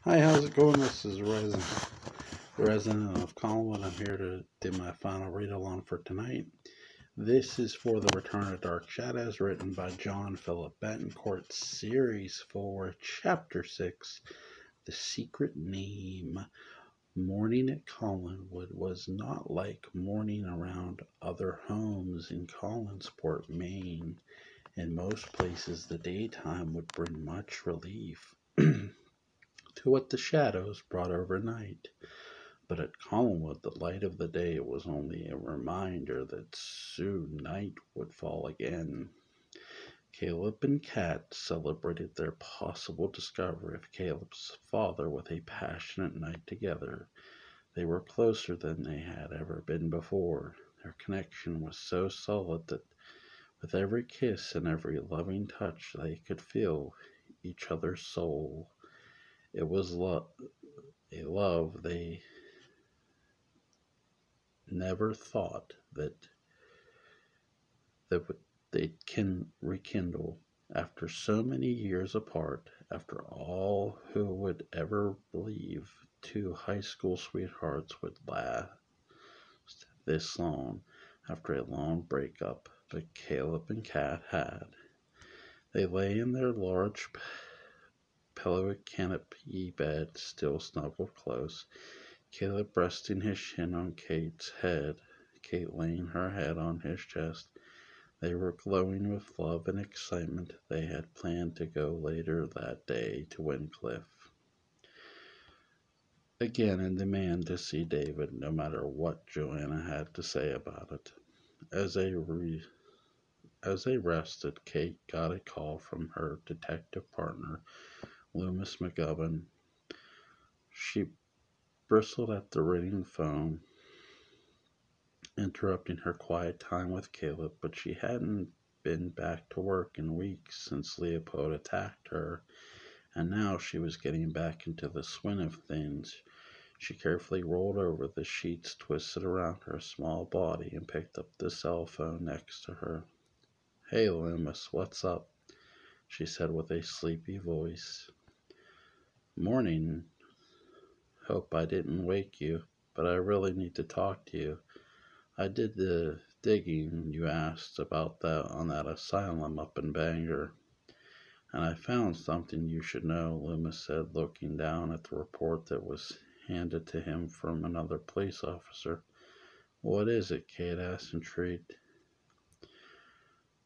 Hi, how's it going? This is resident of Collinwood. I'm here to do my final read along for tonight. This is for The Return of Dark Shadows, written by John Philip Betancourt, Series 4, Chapter 6, The Secret Name. Morning at Collinwood was not like morning around other homes in Collinsport, Maine. In most places, the daytime would bring much relief to what the shadows brought overnight. But at Collinwood, the light of the day was only a reminder that soon night would fall again. Caleb and Kat celebrated their possible discovery of Caleb's father with a passionate night together. They were closer than they had ever been before. Their connection was so solid that with every kiss and every loving touch they could feel each other's soul. It was a love they never thought that they can rekindle. After so many years apart, after all, who would ever believe two high school sweethearts would last this long after a long breakup? But Caleb and Kat had. They lay in their large pillowy canopy bed, still snuggled close, Caleb resting his chin on Kate's head, Kate laying her head on his chest. They were glowing with love and excitement. They had planned to go later that day to Wincliffe again in demand to see David, no matter what Joanna had to say about it. As they rested, Kate got a call from her detective partner, Loomis McGovern. She bristled at the ringing phone, interrupting her quiet time with Caleb, but she hadn't been back to work in weeks since Leopold attacked her, and now she was getting back into the swing of things. She carefully rolled over the sheets twisted around her small body and picked up the cell phone next to her. "Hey, Loomis, what's up?" she said with a sleepy voice. "Morning. Hope I didn't wake you, but I really need to talk to you. I did the digging you asked about that on that asylum up in Bangor, and I found something you should know," Loomis said, looking down at the report that was handed to him from another police officer. "What is it?" Kate asked, intrigued.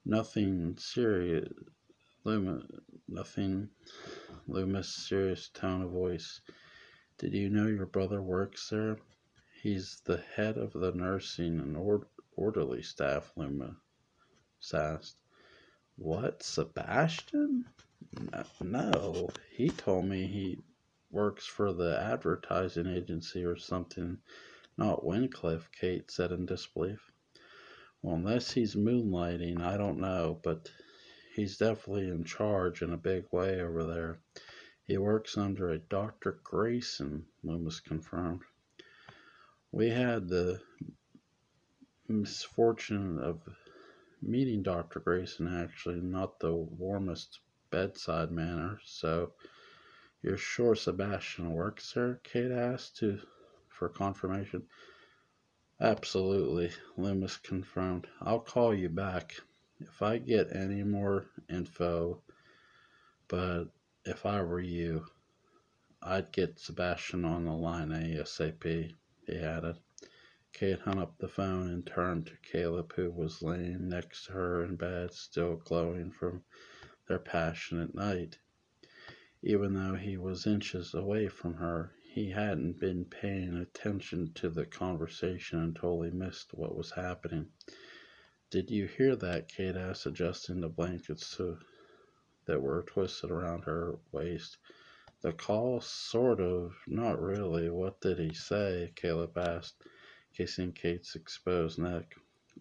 "Nothing serious, Nothing," Loomis' serious tone of voice. "Did you know your brother works there?" "He's the head of the nursing and orderly staff," Loomis asked. "What, Sebastian?" No, he told me he works for the advertising agency or something, not Wincliffe," Kate said in disbelief. "Well, unless he's moonlighting, I don't know, but he's definitely in charge in a big way over there. He works under a Dr. Grayson," Loomis confirmed. "We had the misfortune of meeting Dr. Grayson, actually, not the warmest bedside manner. So, you're sure Sebastian works there?" Kate asked for confirmation. "Absolutely," Loomis confirmed. "I'll call you back if I get any more info, but if I were you, I'd get Sebastian on the line ASAP," he added. Kate hung up the phone and turned to Caleb, who was laying next to her in bed, still glowing from their passionate night. Even though he was inches away from her, he hadn't been paying attention to the conversation until he missed what was happening. "Did you hear that?" Kate asked, adjusting the blankets that were twisted around her waist. "The call, sort of, not really. What did he say?" Caleb asked, kissing Kate's exposed neck.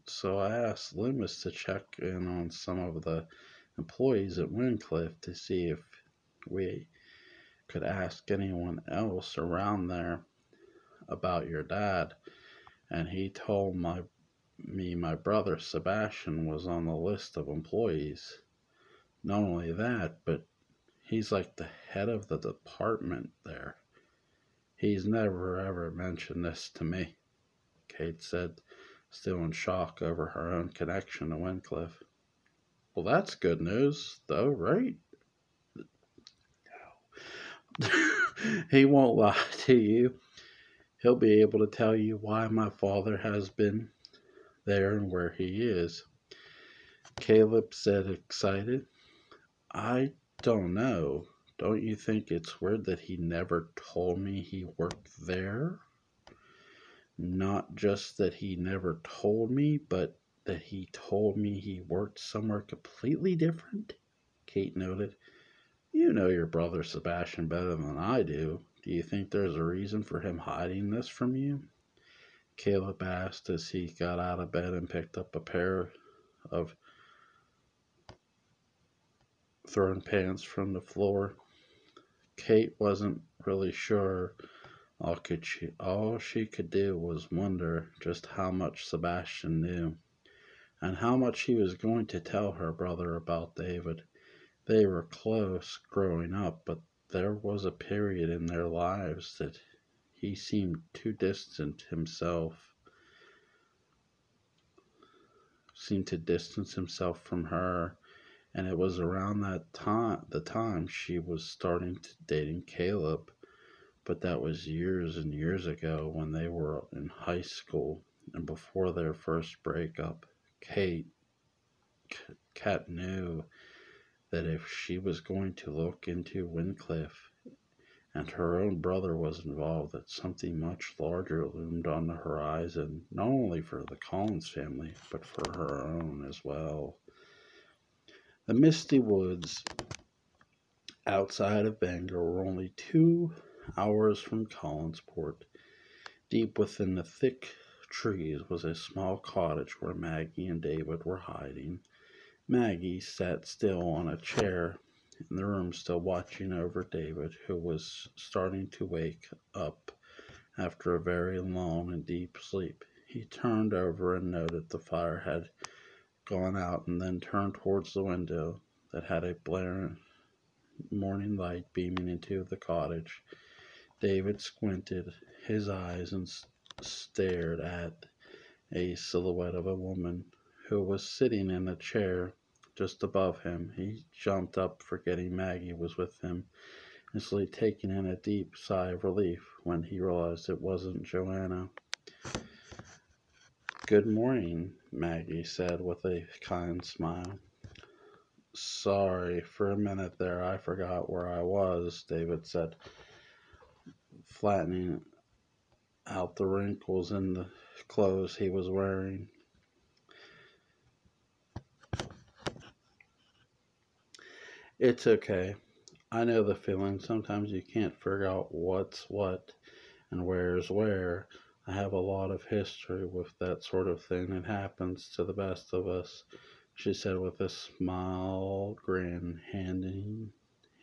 "So I asked Loomis to check in on some of the employees at Wincliffe to see if we could ask anyone else around there about your dad, and he told me my brother Sebastian was on the list of employees. Not only that, but He's like the head of the department there. He's never ever mentioned this to me, Kate said, still in shock over her own connection to Wincliffe. Well, that's good news, though, right? He won't lie to you. He'll be able to tell you why my father has been there and where he is. Caleb said, excited. I don't know. Don't you think it's weird that he never told me he worked there? Not just that he never told me, but that he told me he worked somewhere completely different? Kate noted. You know your brother Sebastian better than I do. Do you think there's a reason for him hiding this from you? Caleb asked as he got out of bed and picked up a pair of thrown pants from the floor. Kate wasn't really sure. All she could do was wonder just how much Sebastian knew, and how much he was going to tell her brother about David. They were close growing up, but there was a period in their lives that he seemed too distant himself, seemed to distance himself from her, and it was around the time she was starting to dating Caleb, but that was years and years ago when they were in high school and before their first breakup. Kat knew that if she was going to look into Wincliffe and her own brother was involved, that something much larger loomed on the horizon, not only for the Collins family, but for her own as well. The misty woods outside of Bangor were only 2 hours from Collinsport. Deep within the thick trees was a small cottage where Maggie and David were hiding. Maggie sat still on a chair in the room, still watching over David, who was starting to wake up after a very long and deep sleep. He turned over and noted the fire had gone out, and then turned towards the window that had a blaring morning light beaming into the cottage. David squinted his eyes and stared at a silhouette of a woman who was sitting in a chair just above him. He jumped up, forgetting Maggie was with him, instantly taking in a deep sigh of relief when he realized it wasn't Joanna. Good morning, Maggie said with a kind smile. Sorry, for a minute there I forgot where I was, David said, flattening out the wrinkles in the clothes he was wearing. It's okay. I know the feeling. Sometimes you can't figure out what's what and where's where. I have a lot of history with that sort of thing. It happens to the best of us, she said with a small grin, handing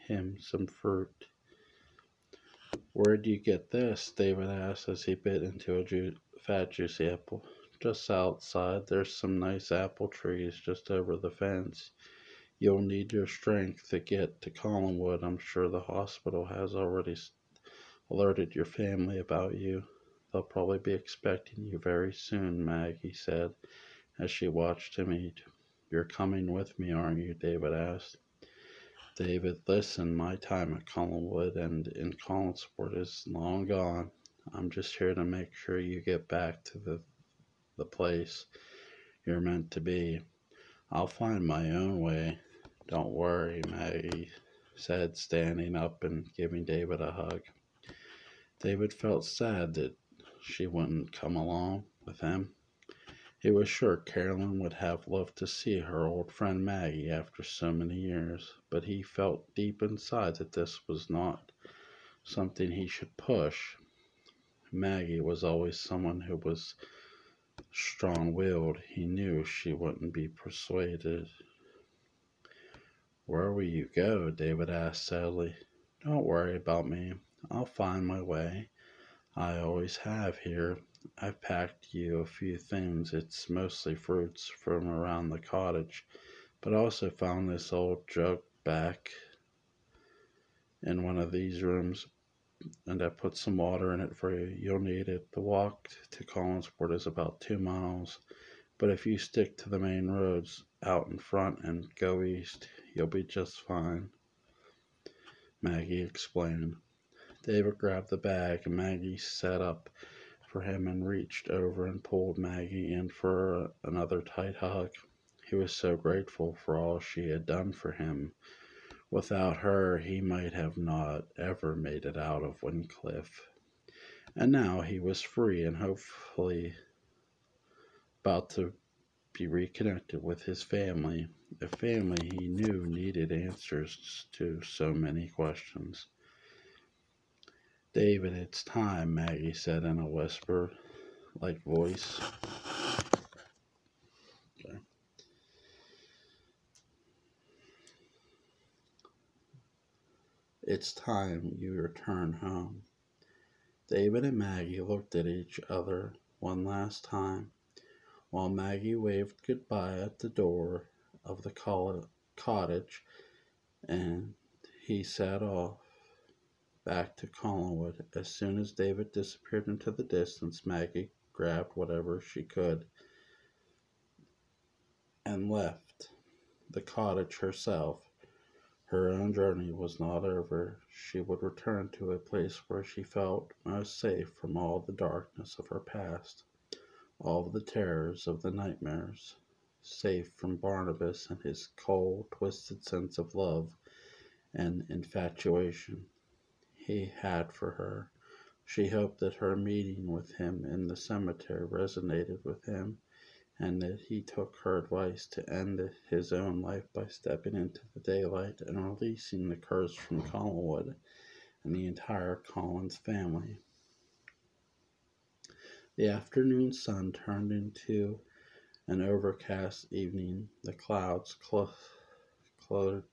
him some fruit. Where'd you get this? David asked as he bit into a fat, juicy apple. Just outside. There's some nice apple trees just over the fence. You'll need your strength to get to Collinwood. I'm sure the hospital has already alerted your family about you. They'll probably be expecting you very soon, Maggie said as she watched him eat. You're coming with me, aren't you? David asked. David, listen, my time at Collinwood and in Collinsport is long gone. I'm just here to make sure you get back to the place you're meant to be. I'll find my own way. Don't worry, Maggie said, standing up and giving David a hug. David felt sad that she wouldn't come along with him. He was sure Carolyn would have loved to see her old friend Maggie after so many years, but he felt deep inside that this was not something he should push. Maggie was always someone who was strong-willed. He knew she wouldn't be persuaded. Where will you go? David asked sadly. Don't worry about me. I'll find my way. I always have here. I've packed you a few things. It's mostly fruits from around the cottage, but I also found this old jug back in one of these rooms, and I put some water in it for you. You'll need it. The walk to Collinsport is about 2 miles, but if you stick to the main roads out in front and go east, you'll be just fine," Maggie explained. David grabbed the bag, and Maggie sat up for him and reached over and pulled Maggie in for another tight hug. He was so grateful for all she had done for him. Without her, he might have not ever made it out of Wyncliffe. And now he was free and hopefully about to be reconnected with his family, a family he knew needed answers to so many questions. "David, it's time," Maggie said in a whisper-like voice. Okay. "It's time you return home." David and Maggie looked at each other one last time, while Maggie waved goodbye at the door of the cottage, and he set off back to Collinwood. As soon as David disappeared into the distance, Maggie grabbed whatever she could and left the cottage herself. Her own journey was not over. She would return to a place where she felt most safe from all the darkness of her past, all the terrors of the nightmares, safe from Barnabas and his cold, twisted sense of love and infatuation he had for her. She hoped that her meeting with him in the cemetery resonated with him, and that he took her advice to end his own life by stepping into the daylight and releasing the curse from Collinwood and the entire Collins family. The afternoon sun turned into an overcast evening. The clouds clustered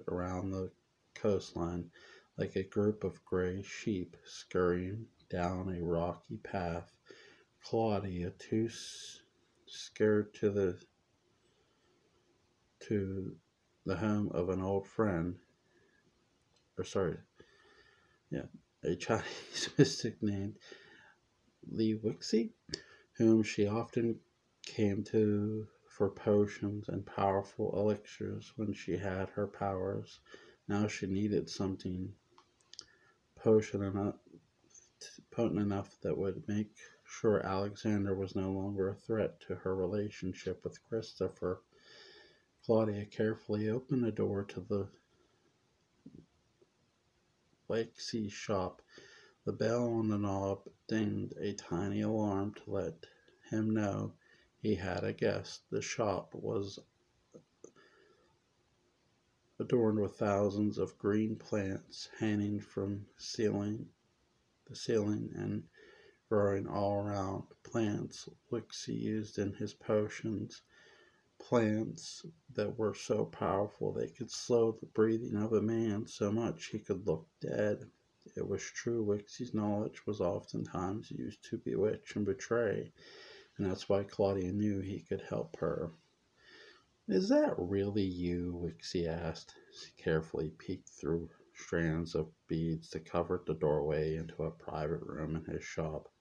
around the coastline like a group of gray sheep scurrying down a rocky path. Claudia, too scared to the home of an old friend, a Chinese mystic named Li Wixie, whom she often came to for potions and powerful elixirs when she had her powers. Now she needed something potent enough that would make sure Alexander was no longer a threat to her relationship with Christopher. Claudia carefully opened the door to the Wixie shop. The bell on the knob dinged a tiny alarm to let him know he had a guest. The shop was adorned with thousands of green plants hanging from the ceiling and growing all around. Plants Wixie used in his potions, plants that were so powerful they could slow the breathing of a man so much he could look dead. It was true, Wixie's knowledge was oftentimes used to bewitch and betray, and that's why Claudia knew he could help her. "Is that really you?" Wixie asked. She carefully peeked through strands of beads that covered the doorway into a private room in his shop.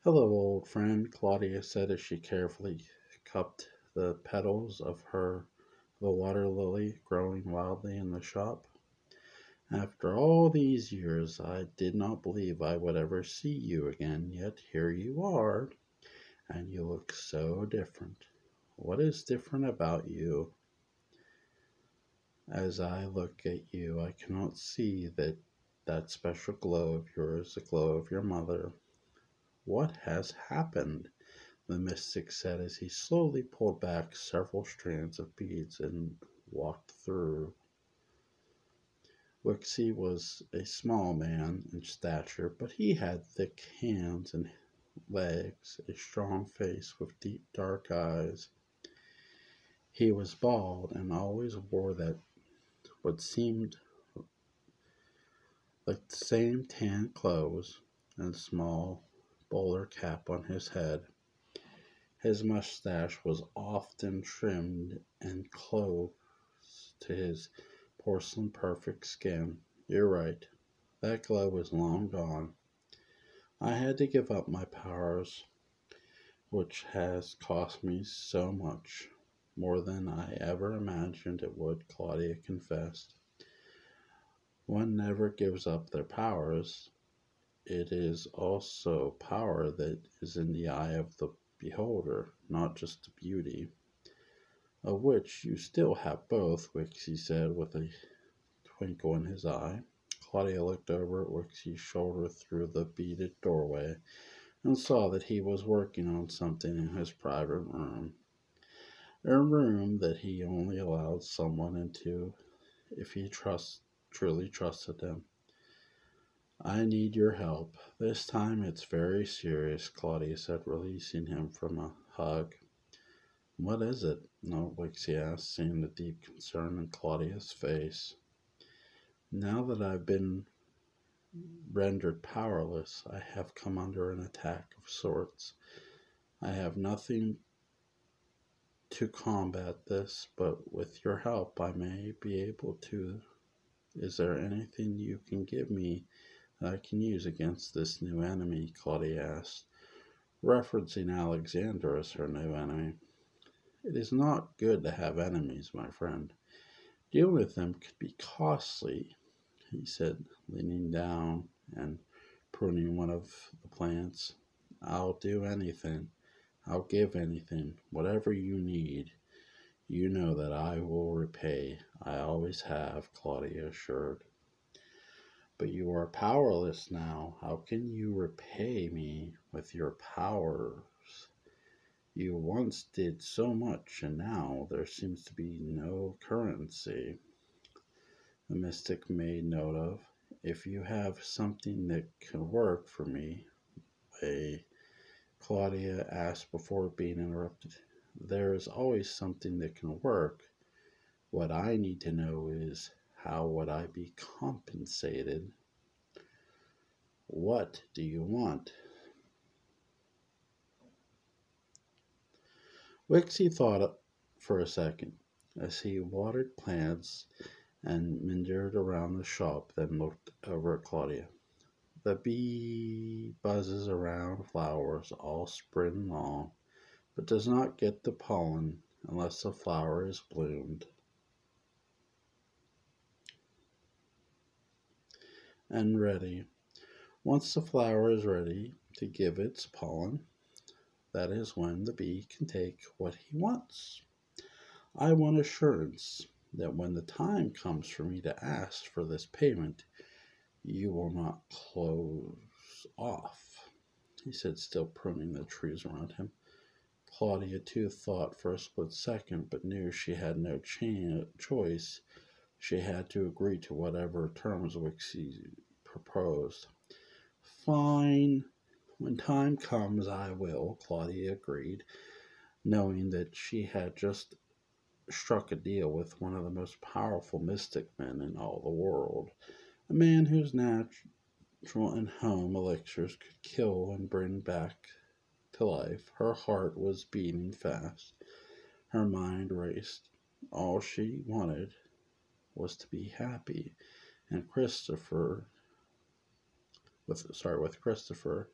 "Hello, old friend," Claudia said as she carefully cupped the petals of the water lily growing wildly in the shop. "After all these years, I did not believe I would ever see you again, yet here you are, and you look so different. What is different about you?" "As I look at you, I cannot see that special glow of yours, the glow of your mother." "What has happened?" the mystic said as he slowly pulled back several strands of beads and walked through. Wixie was a small man in stature, but he had thick hands and legs, a strong face with deep dark eyes. He was bald and always wore what seemed like the same tan clothes and a small bowler cap on his head. His mustache was often trimmed and close to his porcelain perfect skin. You're right. That glow is long gone. I had to give up my powers, which has cost me so much, more than I ever imagined it would, Claudia confessed. One never gives up their powers. It is also power that is in the eye of the beholder, not just the beauty, of which you still have both, Wixie said with a twinkle in his eye. Claudia looked over at Wixie's shoulder through the beaded doorway and saw that he was working on something in his private room, a room that he only allowed someone into if he truly trusted them. I need your help. This time it's very serious, Claudia said, releasing him from a hug. What is it? Wixie asked, seeing the deep concern in Claudia's face. Now that I've been rendered powerless, I have come under an attack of sorts. I have nothing to combat this, but with your help I may be able to. Is there anything you can give me that I can use against this new enemy? Claudia asked, referencing Alexander as her new enemy. It is not good to have enemies, my friend. Dealing with them could be costly, he said, leaning down and pruning one of the plants. I'll do anything. I'll give anything. Whatever you need. You know that I will repay. I always have, Claudia assured. But you are powerless now. How can you repay me with your powers? You once did so much, and now there seems to be no currency. The mystic made note of. If you have something that can work for me, Claudia asked before being interrupted. There is always something that can work. What I need to know is, how would I be compensated? What do you want? Wixie thought for a second as he watered plants and meandered around the shop, then looked over at Claudia. The bee buzzes around flowers all spring long, but does not get the pollen unless the flower is bloomed and ready. Once the flower is ready to give its pollen, that is when the bee can take what he wants. I want assurance that when the time comes for me to ask for this payment, you will not close off, he said, still pruning the trees around him. Claudia, too, thought for a split second, but knew she had no choice. She had to agree to whatever terms Wixie proposed. Fine. When time comes, I will, Claudia agreed, knowing that she had just struck a deal with one of the most powerful mystic men in all the world, a man whose natural and home elixirs could kill and bring back to life. Her heart was beating fast. Her mind raced. All she wanted was to be happy, and with Christopher,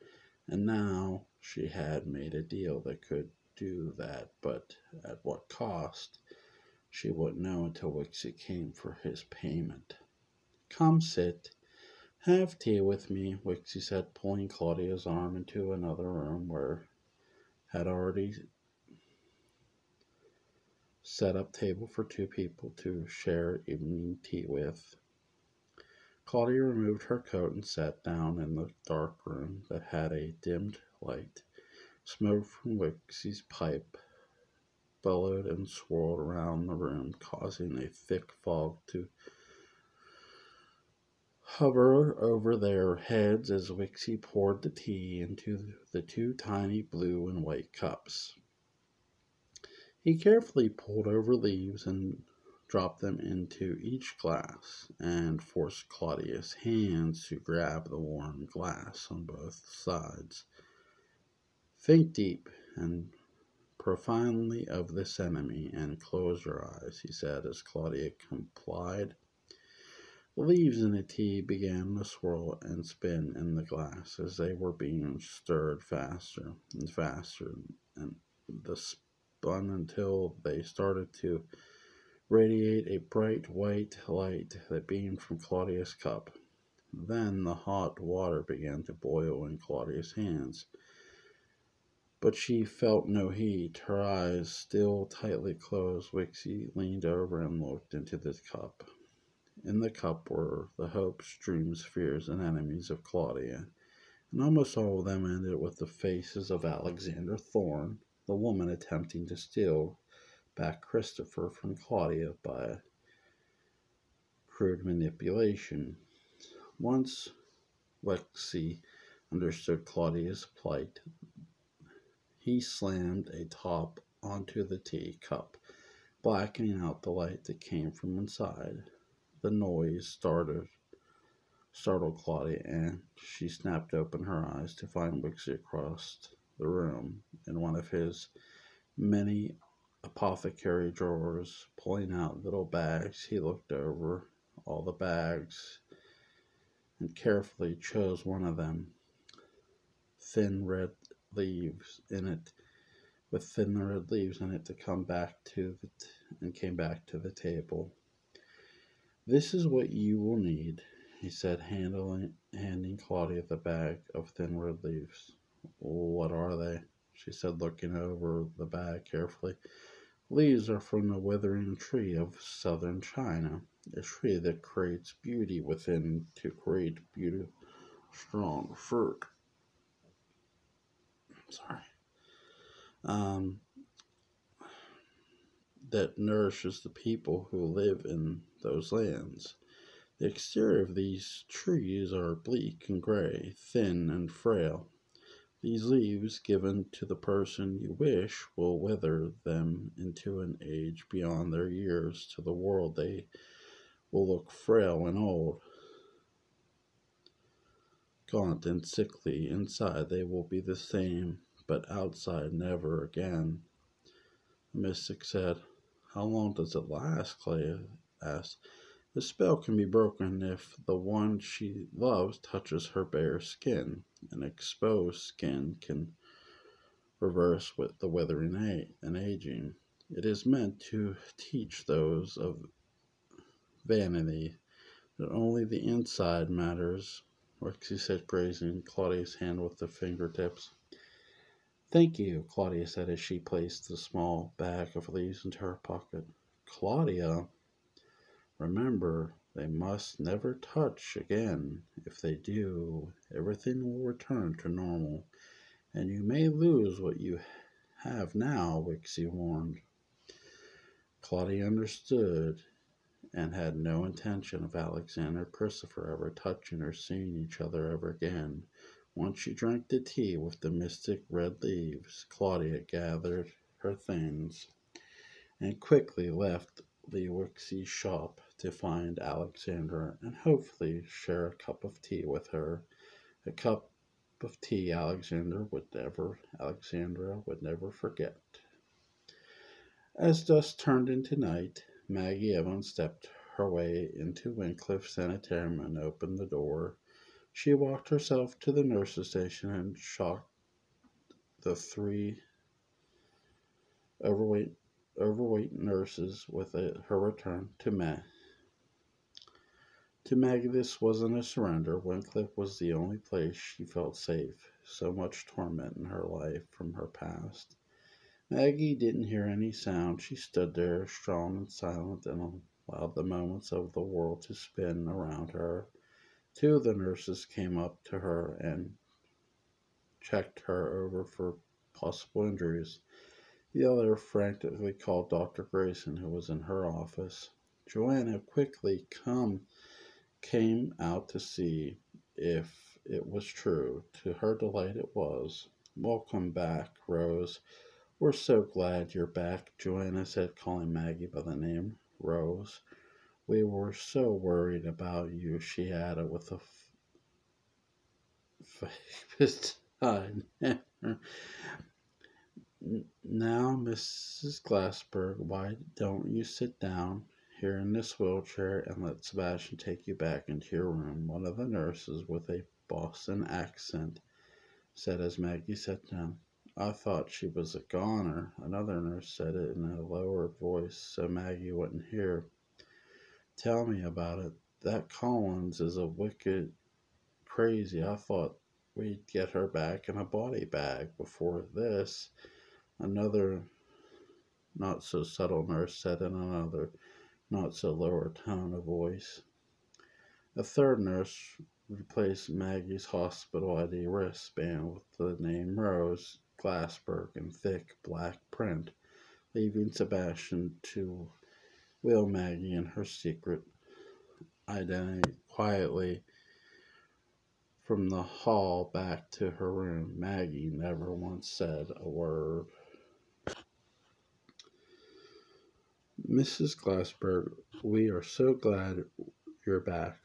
and now she had made a deal that could do that, but at what cost? She wouldn't know until Wixie came for his payment. Come sit. Have tea with me, Wixie said, pulling Claudia's arm into another room where had already set up table for two people to share evening tea with. Claudia removed her coat and sat down in the dark room that had a dimmed light. Smoke from Wixie's pipe billowed and swirled around the room, causing a thick fog to hover over their heads as Wixie poured the tea into the two tiny blue and white cups. He carefully pulled over leaves and dropped them into each glass, and forced Claudia's hands to grab the warm glass on both sides. Think deep and profoundly of this enemy, and close your eyes, he said as Claudia complied. The leaves in the tea began to swirl and spin in the glass as they were being stirred faster and faster, and the spun until they started to radiate a bright white light that beamed from Claudia's cup. Then the hot water began to boil in Claudia's hands, but she felt no heat. Her eyes still tightly closed. Wixie leaned over and looked into the cup. In the cup were the hopes, dreams, fears, and enemies of Claudia, and almost all of them ended with the faces of Alexander Thorne, the woman attempting to steal back Christopher from Claudia by crude manipulation. Once Lexi understood Claudia's plight, he slammed a top onto the tea cup, blackening out the light that came from inside. The noise startled Claudia, and she snapped open her eyes to find Wixie across the room in one of his many apothecary drawers, pulling out little bags. He looked over all the bags and carefully chose one of them, thin red leaves in it, with thin red leaves in it, to come back to and came back to the table. "This is what you will need," he said, handing Claudia the bag of thin red leaves. "What are they?" she said, looking over the bag carefully. "Leaves are from the withering tree of southern China, a tree that creates beauty within to create beauty, strong fruit. Sorry. That nourishes the people who live in those lands. The exterior of these trees are bleak and gray, thin and frail. These leaves, given to the person you wish, will wither them into an age beyond their years. To the world they will look frail and old, gaunt and sickly. Inside they will be the same, but outside never again." The mystic said. "How long does it last?" Clay asked. "The spell can be broken if the one she loves touches her bare skin. An exposed skin can reverse with the withering and aging. It is meant to teach those of vanity that only the inside matters," Rexy said, grazing Claudia's hand with the fingertips. "Thank you," Claudia said as she placed the small bag of leaves into her pocket. "Claudia, remember, they must never touch again. If they do, everything will return to normal, and you may lose what you have now," Wixie warned. Claudia understood and had no intention of Alexander or Christopher ever touching or seeing each other ever again. Once she drank the tea with the mystic red leaves, Claudia gathered her things and quickly left the Wixie shop to find Alexandra and hopefully share a cup of tea with her. A cup of tea Alexandra would never forget. As dusk turned into night, Maggie Evans stepped her way into Wincliffe Sanitarium and opened the door. She walked herself to the nurse's station and shocked the three overweight nurses with her return to Maggie. This wasn't a surrender. Wincliffe was the only place she felt safe. So much torment in her life from her past. Maggie didn't hear any sound. She stood there, strong and silent, and allowed the moments of the world to spin around her. Two of the nurses came up to her and checked her over for possible injuries. The other frantically called Dr. Grayson, who was in her office. Joanna quickly came out to see if it was true. To her delight, it was. "Welcome back, Rose. We're so glad you're back," Joanna said, calling Maggie by the name Rose. "We were so worried about you," she added with a famous sigh. "Now, Mrs. Glassberg, why don't you sit down? here in this wheelchair and let Sebastian take you back into your room," one of the nurses with a Boston accent said as Maggie sat down. "I thought she was a goner," another nurse said it in a lower voice so Maggie wouldn't hear. "Tell me about it. That Collins is a wicked crazy. I thought we'd get her back in a body bag before this," another not so subtle nurse said in another not so lower tone of voice. A third nurse replaced Maggie's hospital ID wristband with the name Rose Glassberg in thick black print, leaving Sebastian to wheel Maggie and her secret identity quietly from the hall back to her room. Maggie never once said a word. "Mrs. Glassberg, we are so glad you're back.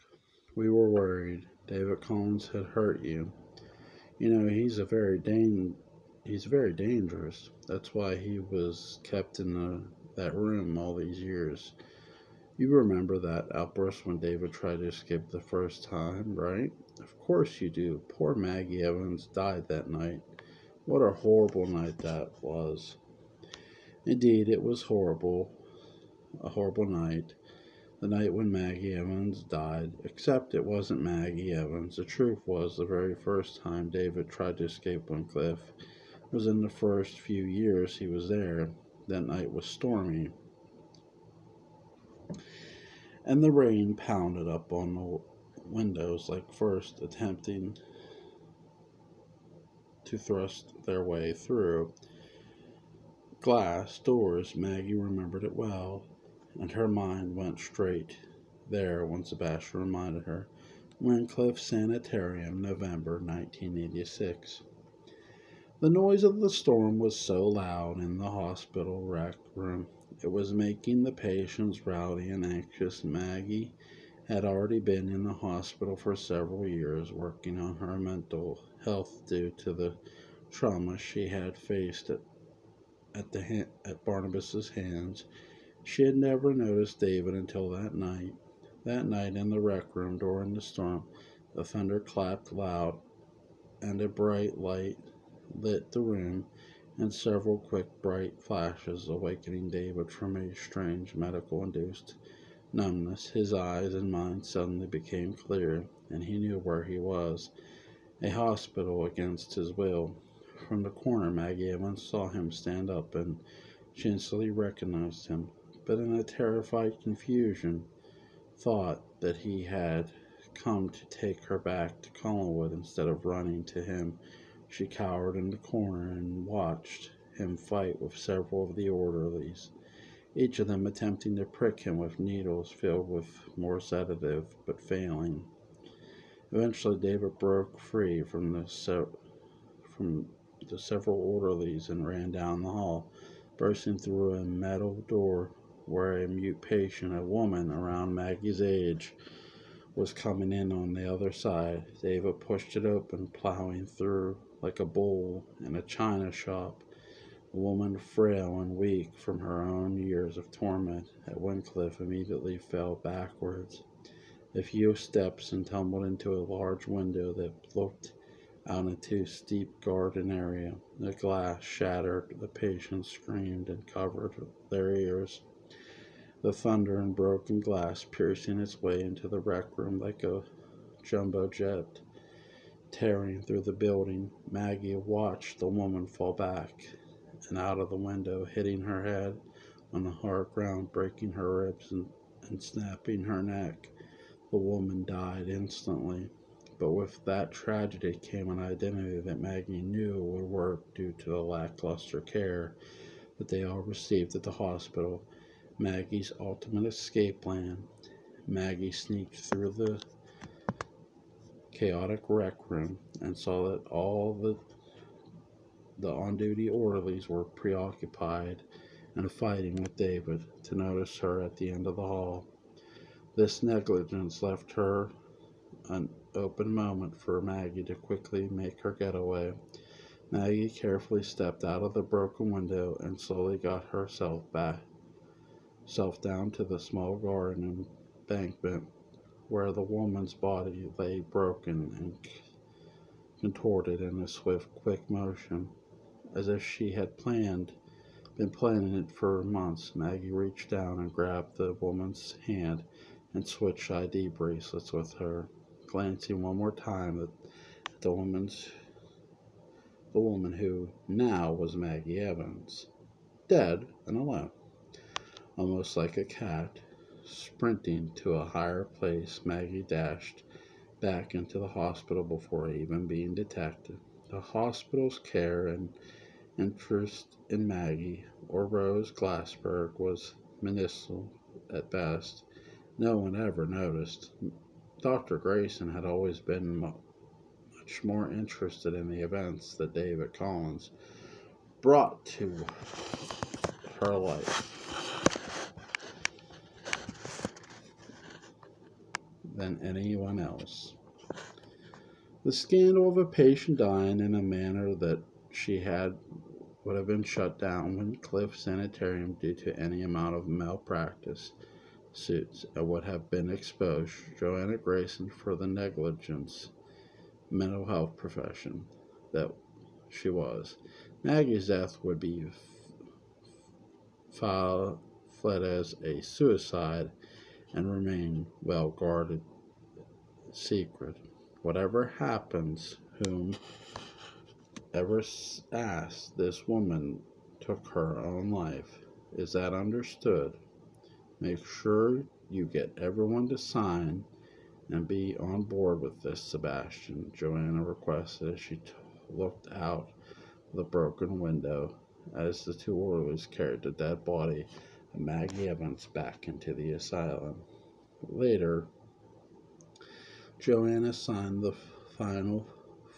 We were worried David Collins had hurt you. You know, he's very dangerous. That's why he was kept in that room all these years. You remember that outburst when David tried to escape the first time, right?" "Of course you do. Poor Maggie Evans died that night. What a horrible night that was." "Indeed, it was a horrible night. The night when Maggie Evans died, except it wasn't Maggie Evans. The truth was, the very first time David tried to escape Cliff was in the first few years he was there. That night was stormy, and the rain pounded up on the windows like first attempting to thrust their way through glass doors. Maggie remembered it well, and her mind went straight there when Sebastian reminded her. Cliff Sanitarium, November 1986. The noise of the storm was so loud in the hospital rec room. It was making the patients rowdy and anxious. Maggie had already been in the hospital for several years, working on her mental health due to the trauma she had faced at Barnabas's hands. She had never noticed David until that night. That night in the rec room during the storm, the thunder clapped loud, and a bright light lit the room, and several quick bright flashes, awakening David from a strange medical-induced numbness. His eyes and mind suddenly became clear, and he knew where he was. A hospital against his will. From the corner, Maggie Evans saw him stand up, and she instantly recognized him, but in a terrified confusion, thought that he had come to take her back to Collinwood instead of running to him. She cowered in the corner and watched him fight with several of the orderlies, each of them attempting to prick him with needles filled with more sedative, but failing. Eventually, David broke free from the several orderlies and ran down the hall, bursting through a metal door where a mute patient, a woman around Maggie's age, was coming in on the other side. David pushed it open, plowing through like a bull in a china shop. The woman, frail and weak from her own years of torment at Wincliffe, immediately fell backwards a few steps and tumbled into a large window that looked out into a steep garden area. The glass shattered. The patients screamed and covered their ears. The thunder and broken glass piercing its way into the rec room like a jumbo jet, tearing through the building. Maggie watched the woman fall back and out of the window, hitting her head on the hard ground, breaking her ribs and snapping her neck. The woman died instantly, but with that tragedy came an identity that Maggie knew would work due to the lackluster care that they all received at the hospital. Maggie's ultimate escape plan. Maggie sneaked through the chaotic rec room and saw that all the on-duty orderlies were preoccupied and fighting with David, to notice her at the end of the hall. This negligence left her an open moment for Maggie to quickly make her getaway. Maggie carefully stepped out of the broken window and slowly got herself back self down to the small garden embankment where the woman's body lay broken and contorted in a swift, quick motion, as if she had been planning it for months. Maggie reached down and grabbed the woman's hand and switched ID bracelets with her, glancing one more time at the woman who now was Maggie Evans, dead and alone. Almost like a cat sprinting to a higher place, Maggie dashed back into the hospital before even being detected. The hospital's care and interest in Maggie, or Rose Glassberg, was minuscule at best. No one ever noticed. Dr. Grayson had always been much more interested in the events that David Collins brought to her life than anyone else. The scandal of a patient dying in a manner that she had would have been shut down when Cliff Sanitarium due to any amount of malpractice suits and would have been exposed. Joanna Grayson for the negligence mental health profession that she was. Maggie's death would be fled as a suicide and remain well guarded secret. Whatever happens, whomever asked, this woman took her own life. Is that understood? Make sure you get everyone to sign and be on board with this, Sebastian, Joanna requested as she looked out the broken window as the two orderlies carried the dead body of Maggie Evans back into the asylum. Later, Joanna signed the final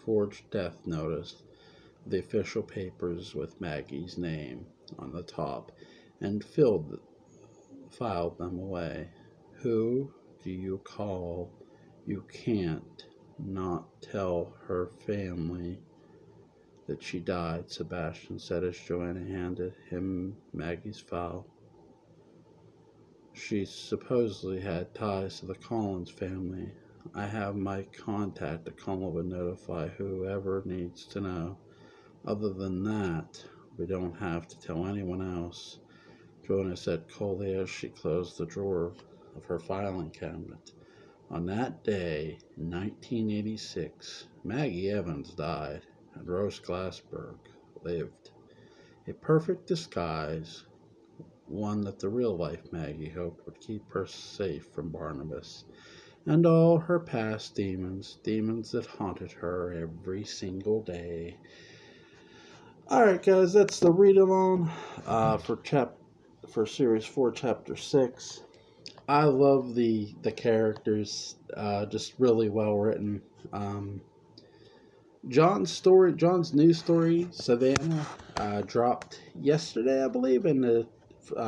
forged death notice of the official papers with Maggie's name on the top and filed them away. Who do you call? You can't not tell her family that she died, Sebastian said as Joanna handed him Maggie's file. She supposedly had ties to the Collins family. I have my contact. The Collins would notify whoever needs to know. Other than that, we don't have to tell anyone else, Joanna said coldly as she closed the drawer of her filing cabinet. On that day, in 1986, Maggie Evans died and Rose Glassberg lived. A perfect disguise, one that the real-life Maggie hoped would keep her safe from Barnabas and all her past demons that haunted her every single day. Alright guys, that's the read-along for Series 4, Chapter 6. I love the characters, just really well written. John's new story, Savannah, dropped yesterday, I believe, and the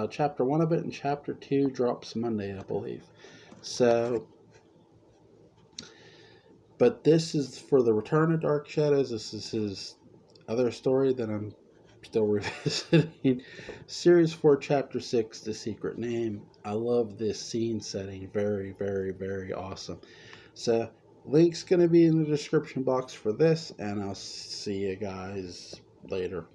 Chapter 1 of it, and Chapter 2 drops Monday, I believe. So, but this is for the Return of Dark Shadows. This is his other story that I'm still revisiting. Series 4, Chapter 6, The Secret Name. I love this scene setting. Very, very, very awesome. So, link's going to be in the description box for this, and I'll see you guys later.